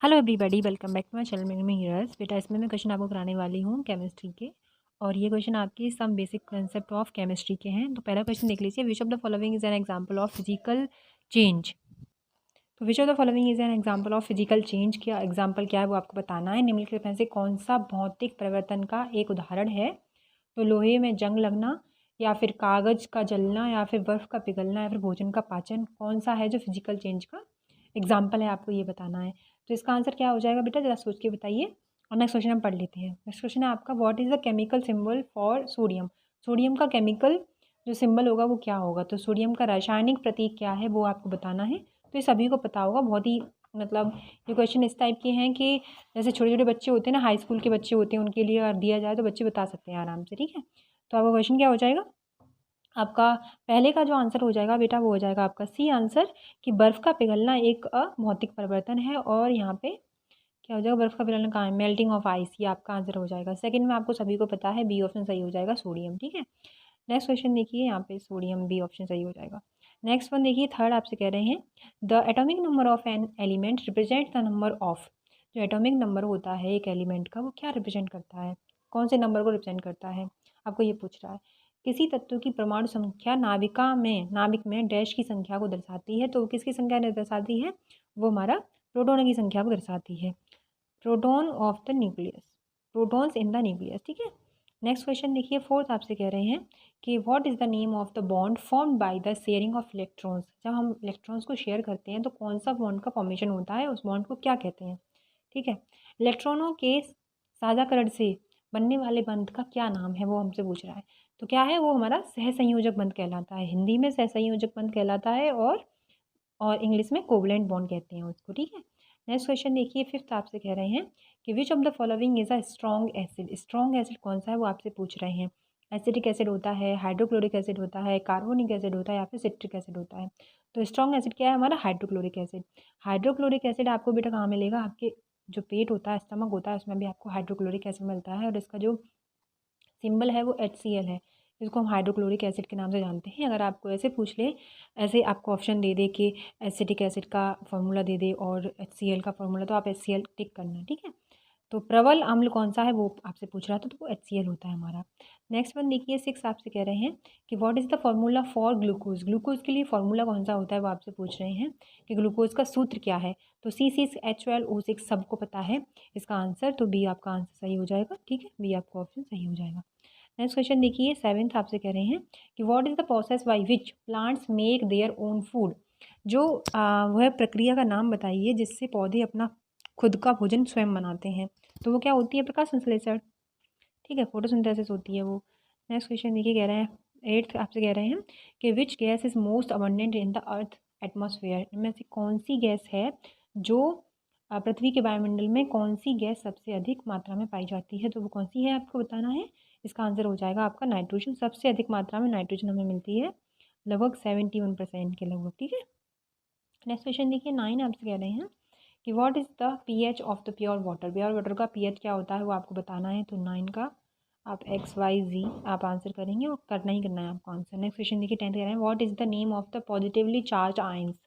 Hello everybody, welcome back to my channel. मेरे में हीरस बेटा, इसमें मैं क्वेश्चन आपको कराने वाली हूँ केमिस्ट्री के। और ये क्वेश्चन आपके some basic concept of chemistry के हैं। तो पहला क्वेश्चन देख लीजिए, which of the following is an example of physical change. तो which of the following is an example of physical change, क्या एग्जाम्पल क्या है वो आपको बताना है। निम्नलिखित में से कौन सा भौतिक परिवर्तन का एक उदाहरण है। तो लोहे में जंग लगना, या फिर कागज का जलना, या फिर बर्फ का पिघलना, या फिर भोजन का पाचन, कौन सा है जो फिजिकल चेंज का एग्जाम्पल है, आपको ये बताना है। तो इसका आंसर क्या हो जाएगा बेटा, जरा सोच के बताइए। और नेक्स्ट क्वेश्चन हम पढ़ लेते हैं। नेक्स्ट क्वेश्चन है आपका, what is the chemical symbol for sodium. Sodium का केमिकल जो सिंबल होगा वो क्या होगा। तो सोडियम का रासायनिक प्रतीक क्या है वो आपको बताना है। तो ये सभी को पता होगा, बहुत ही मतलब ये क्वेश्चन इस टाइप के हैं कि जैसे छोटे छोटे बच्चे होते हैं ना, हाई स्कूल के बच्चे होते हैं, उनके लिए अगर दिया जाए तो बच्चे बता सकते हैं आराम से। ठीक है, तो आपका क्वेश्चन क्या हो जाएगा, आपका पहले का जो आंसर हो जाएगा बेटा वो हो जाएगा आपका सी आंसर, कि बर्फ़ का पिघलना एक भौतिक परिवर्तन है। और यहाँ पे क्या हो जाएगा, बर्फ़ का पिघलना कहाँ है, मेल्टिंग ऑफ आइस, ये आपका आंसर हो जाएगा। सेकंड में आपको सभी को पता है बी ऑप्शन सही हो जाएगा, सोडियम। ठीक है, नेक्स्ट क्वेश्चन देखिए, यहाँ पे सोडियम बी ऑप्शन सही हो जाएगा। नेक्स्ट वन देखिए, थर्ड आपसे कह रहे हैं, the atomic number of an element represent the number of. जो एटॉमिक नंबर होता है एक एलिमेंट का, वो क्या रिप्रेजेंट करता है, कौन से नंबर को रिप्रेजेंट करता है, आपको ये पूछ रहा है। किसी तत्व की परमाणु संख्या नाभिक में डैश की संख्या को दर्शाती है। तो किसकी संख्या दर्शाती है, वो हमारा प्रोटोन की संख्या को दर्शाती है। Proton of the nucleus, protons in the nucleus. ठीक है, नेक्स्ट क्वेश्चन देखिए, फोर्थ आपसे कह रहे हैं कि what is the name of the bond formed by the sharing of electrons. जब हम इलेक्ट्रॉन्स को शेयर करते हैं तो कौन सा बॉन्ड का फॉर्मेशन होता है, उस बॉन्ड को क्या कहते हैं। ठीक है, इलेक्ट्रॉनों के साझाकरण से बनने वाले बंध का क्या नाम है वो हमसे पूछ रहा है। तो क्या है वो, हमारा सहसंयोजक बंध कहलाता है, हिंदी में सहसंयोजक बंध कहलाता है, और इंग्लिश में कोवलेंट बॉन्ड कहते हैं उसको। ठीक है, नेक्स्ट क्वेश्चन देखिए, फिफ्थ आपसे कह रहे हैं कि which of the following is a strong acid. Strong acid कौन सा है वो आपसे पूछ रहे हैं। एसिटिक एसिड होता है, हाइड्रोक्लोरिक एसिड होता है, कार्बोनिक एसिड होता है, या फिर सिट्रिक एसिड होता है। तो स्ट्रॉन्ग एसिड क्या है हमारा, हाइड्रोक्लोरिक एसिड। हाइड्रोक्लोरिक एसिड आपको बेटा कहाँ मिलेगा, आपके जो पेट होता है, स्टमक होता है, उसमें भी आपको हाइड्रोक्लोरिक एसिड मिलता है। और इसका जो सिंबल है वो HCl है, इसको हम हाइड्रोक्लोरिक एसिड के नाम से जानते हैं। अगर आपको ऐसे पूछ ले, ऐसे आपको ऑप्शन दे दे कि एसिटिक एसिड का फॉर्मूला दे दे और HCl का फॉर्मूला, तो आप HCl टिक करना। ठीक है, तो प्रबल अम्ल कौन सा है वो आपसे पूछ रहा था, तो वो HCl होता है हमारा। नेक्स्ट वन देखिए, सिक्स आपसे कह रहे हैं कि what is the formula for glucose. Glucose के लिए फॉर्मूला कौन सा होता है वो आपसे पूछ रहे हैं, कि ग्लूकोज का सूत्र क्या है। तो C6H12O6 सबको पता है इसका आंसर, तो बी आपका आंसर सही हो जाएगा। ठीक है, बी आपका ऑप्शन सही हो जाएगा। नेक्स्ट क्वेश्चन देखिए, सेवेंथ आपसे कह रहे हैं कि what is the process by which plants make their own food. जो वह प्रक्रिया का नाम बताइए जिससे पौधे अपना खुद का भोजन स्वयं बनाते हैं। तो वो क्या होती है, प्रकाश संश्लेषण। ठीक है, फोटोसिंथेसिस होती है वो। नेक्स्ट क्वेश्चन देखिए, कह रहे हैं एट्थ आपसे कह रहे हैं कि which gas is most abundant in the earth atmosphere. इनमें से कौन सी गैस है जो पृथ्वी के वायुमंडल में कौन सी गैस सबसे अधिक मात्रा में पाई जाती है। तो वो कौन सी है आपको बताना है। इसका आंसर हो जाएगा आपका नाइट्रोजन। सबसे अधिक मात्रा में नाइट्रोजन हमें मिलती है, लगभग 71% के लगभग। ठीक है, नेक्स्ट क्वेश्चन देखिए, नाइन आपसे कह रहे हैं कि what is the pH of the pure water. Pure water का pH क्या होता है वो आपको बताना है। तो नाइन का आप XYZ आप आंसर करेंगे और करना ही करना है आपको आंसर। नेक्स्ट क्वेश्चन देखिए, टेंथ कह रहे हैं what is the name of the positively charge ions.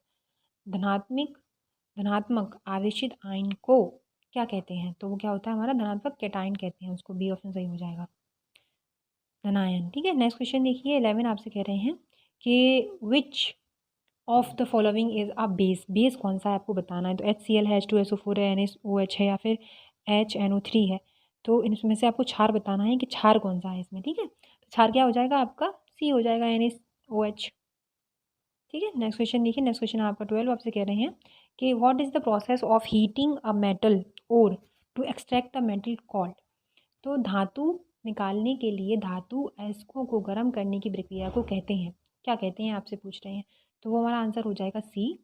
धनात्मक धनात्मक आवेशित आयन को क्या कहते हैं। तो वो क्या होता है हमारा, धनात्मक कैटायन कहते हैं उसको। बी ऑप्शन सही हो जाएगा, धनायन। ठीक है, नेक्स्ट क्वेश्चन देखिए, 11 आपसे कह रहे हैं कि which of the following is a base. Base कौन सा है आपको बताना है। तो HCl है, H2SO4 है, NaOH है, या फिर HNO3 है। तो इनमें से आपको क्षार बताना है कि क्षार कौन सा है इसमें। ठीक है, तो क्षार क्या हो जाएगा आपका, सी हो जाएगा, NaOH। ठीक है, नेक्स्ट क्वेश्चन देखिए, नेक्स्ट क्वेश्चन आपका 12 आपसे कह रहे हैं कि what is the process of heating a metal और to extract the metal called. तो धातु निकालने के लिए धातु अयस्कों को गर्म करने की प्रक्रिया को कहते हैं, क्या कहते हैं आपसे पूछ रहे हैं। तो वो हमारा आंसर हो जाएगा सी,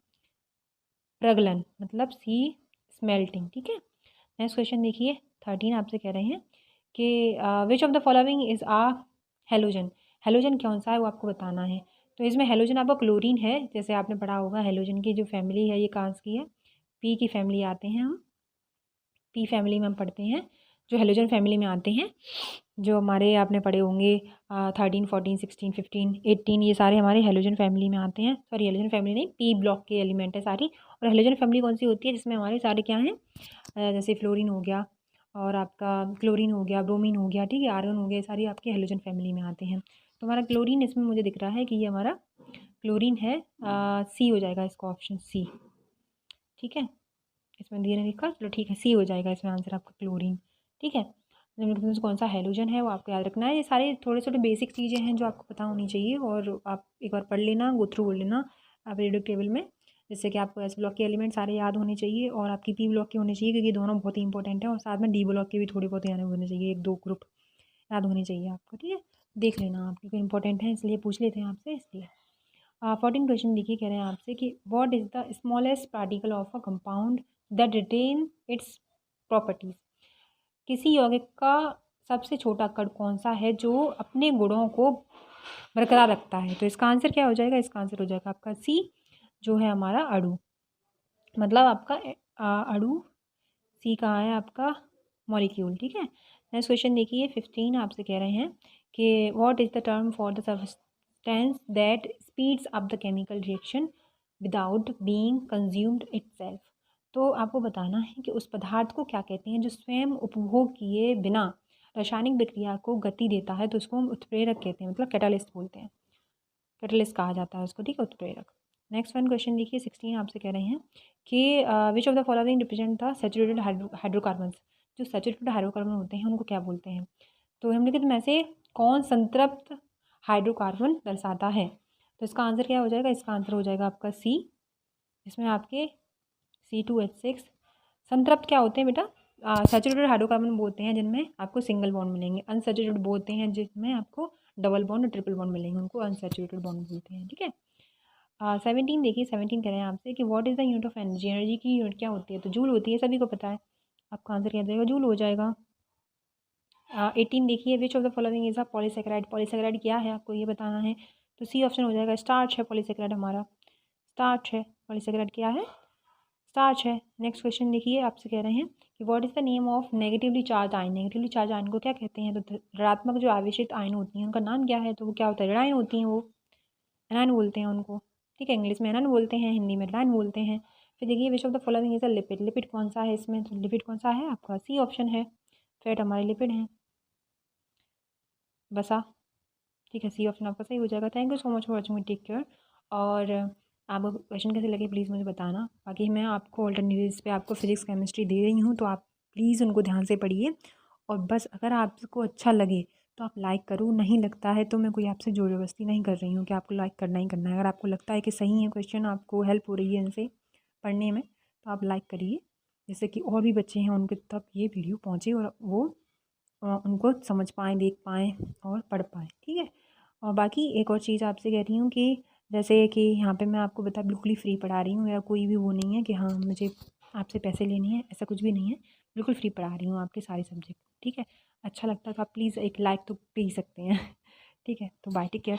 प्रगलन, मतलब सी, स्मेल्टिंग। ठीक है, नेक्स्ट क्वेश्चन देखिए, 13 आपसे कह रहे हैं कि which of the following is a halogen. Halogen कौन सा है वो आपको बताना है। तो इसमें हेलोजन आपका क्लोरीन है, जैसे आपने पढ़ा होगा हेलोजन की जो फैमिली है ये कहाँ की है, पी की फैमिली आते हैं हम, पी फैमिली में हम पढ़ते हैं। जो हेलोजन फैमिली में आते हैं, जो हमारे आपने पढ़े होंगे 13, 14, 16, 15, 18, ये सारे हमारे हेलोजन फैमिली में आते हैं। सॉरी, हेलोजन फैमिली नहीं, पी ब्लॉक के एलिमेंट है सारी। और हेलोजन फैमिली कौन सी होती है, जिसमें हमारे सारे क्या हैं, जैसे फ्लोरीन हो गया और आपका क्लोरीन हो गया, ब्रोमीन हो गया, ठीक है, आर्गन हो गया, ये सारी आपके हेलोजन फैमिली में आते हैं। तो हमारा क्लोरीन इसमें मुझे दिख रहा है कि ये हमारा क्लोरीन है, सी हो जाएगा इसका ऑप्शन सी, ठीक है। इसमें दिए नहीं लिखा, चलो ठीक है, सी हो जाएगा इसमें आंसर आपका क्लोरीन, ठीक है। निम्नलिखित में से कौन सा हेलोजन है वो आपको याद रखना है। ये सारे थोड़े छोटे बेसिक चीज़ें हैं जो आपको पता होनी चाहिए, और आप एक बार पढ़ लेना, गो थ्रू कर लेना आप पीरियोडिक टेबल में, जिससे कि आपको एस ब्लॉक के एलिमेंट सारे याद होने चाहिए और आपकी पी ब्लॉक के होने चाहिए, क्योंकि दोनों बहुत ही इंपॉर्टेंट है, और साथ में डी ब्लॉक के भी थोड़े बहुत याद होने चाहिए, एक दो ग्रुप याद होने चाहिए आपको, ठीक है। देख लेना आप, क्योंकि इंपॉर्टेंट है इसलिए पूछ लेते हैं आपसे, इसलिए। 14 क्वेश्चन देखिए, कह रहे हैं आपसे कि what is the smallest particle of a compound that retain its properties. किसी यौगिक का सबसे छोटा कण कौन सा है जो अपने गुणों को बरकरार रखता है। तो इसका आंसर क्या हो जाएगा, इसका आंसर हो जाएगा आपका सी, जो है हमारा अणु, मतलब आपका अणु, सी कहाँ है आपका, मॉलिक्यूल, ठीक है। नेक्स्ट क्वेश्चन देखिए 15, आपसे कह रहे हैं कि what is the term for the substance that speeds up the chemical reaction without being consumed itself. तो आपको बताना है कि उस पदार्थ को क्या कहते हैं जो स्वयं उपभोग किए बिना रासायनिक प्रक्रिया को गति देता है, तो उसको हम उत्प्रेरक कहते हैं, मतलब कैटालिस्ट बोलते हैं, कैटालिस्ट कहा जाता है उसको, ठीक है, उत्प्रेरक। नेक्स्ट वन क्वेश्चन देखिए 16, आपसे कह रहे हैं कि which of the following represent the saturated hydrocarbon. जो सैचुरेटेड हाइड्रोकार्बन होते हैं उनको क्या बोलते हैं। तो निम्नलिखित में से कौन संतृप्त हाइड्रोकार्बन दर्शाता है। तो इसका आंसर क्या हो जाएगा, इसका आंसर हो जाएगा आपका सी, इसमें आपके C2H6। संतृप्त क्या होते हैं बेटा, सैचुरेटेड हाइड्रोकार्बन बोलते हैं जिनमें आपको सिंगल बॉन्ड मिलेंगे, अनसैचुरेटेड बोलते हैं जिसमें आपको डबल बॉन्ड और ट्रिपल बॉन्ड मिलेंगे, उनको अनसैचुरेटेड बॉन्ड बोलते हैं, ठीक है। 17 देखिए, 17 कह रहे हैं आपसे कि what is the unit of energy. Energy की यूनिट क्या होती है, तो जूल होती है, सभी को पता है, आपका आंसर क्या जाएगा, जूल हो जाएगा। 18 देखिए, विच of the following is a polysaccharide. Polysaccharide क्या है आपको ये बताना है, तो सी ऑप्शन हो जाएगा, स्टार्च है पॉलीसेकेराइड हमारा, स्टार्च है पॉलीसेकेराइड, क्या है, स्टार्च है। नेक्स्ट क्वेश्चन देखिए, आपसे कह रहे हैं कि what is the name of negatively charge ion. Negatively charge ion को क्या कहते हैं, तो ऋणात्मक जो आवेशित आयन होती हैं उनका नाम क्या है, तो वो क्या होता है, ऋणायन होती हैं, वो एनायन बोलते हैं उनको, ठीक है, इंग्लिश में एनायन बोलते हैं, हिंदी में ऋणायन बोलते हैं। फिर देखिए विच of the following is a lipid. Lipid कौन सा है इसमें, तो लिपिड कौन सा है आपका, सी ऑप्शन है, फैट हमारे लिपिड हैं, बसा, ठीक है, सी ऑप्शन आपका सही हो जाएगा। Thank you so much for watching, take care. और आपको क्वेश्चन कैसे लगे प्लीज़ मुझे बताना। बाकी मैं आपको ऑल्टरनेटिव्स पे आपको फिजिक्स केमिस्ट्री दे रही हूँ, तो आप प्लीज़ उनको ध्यान से पढ़िए। और बस अगर आपको अच्छा लगे तो आप लाइक करो, नहीं लगता है तो मैं कोई आपसे ज़ोर ज़बरदस्ती नहीं कर रही हूँ कि आपको लाइक करना ही करना है। अगर आपको लगता है कि सही है क्वेश्चन, आपको हेल्प हो रही है इनसे पढ़ने में, तो आप लाइक करिए, जिससे कि और भी बच्चे हैं उनके तक ये वीडियो पहुँचे और वो उनको समझ पाएँ, देख पाएँ और पढ़ पाएँ, ठीक है। और बाकी एक और चीज़ आपसे कह रही हूँ कि जैसे कि यहाँ पे मैं आपको बता बिल्कुल ही फ्री पढ़ा रही हूँ, मेरा कोई भी वो नहीं है कि हाँ मुझे आपसे पैसे लेने हैं, ऐसा कुछ भी नहीं है, बिल्कुल फ्री पढ़ा रही हूँ आपके सारे सब्जेक्ट, ठीक है। अच्छा लगता है तो आप प्लीज़ एक लाइक तो दे ही सकते हैं ठीक है, तो बाय, टेक केयर।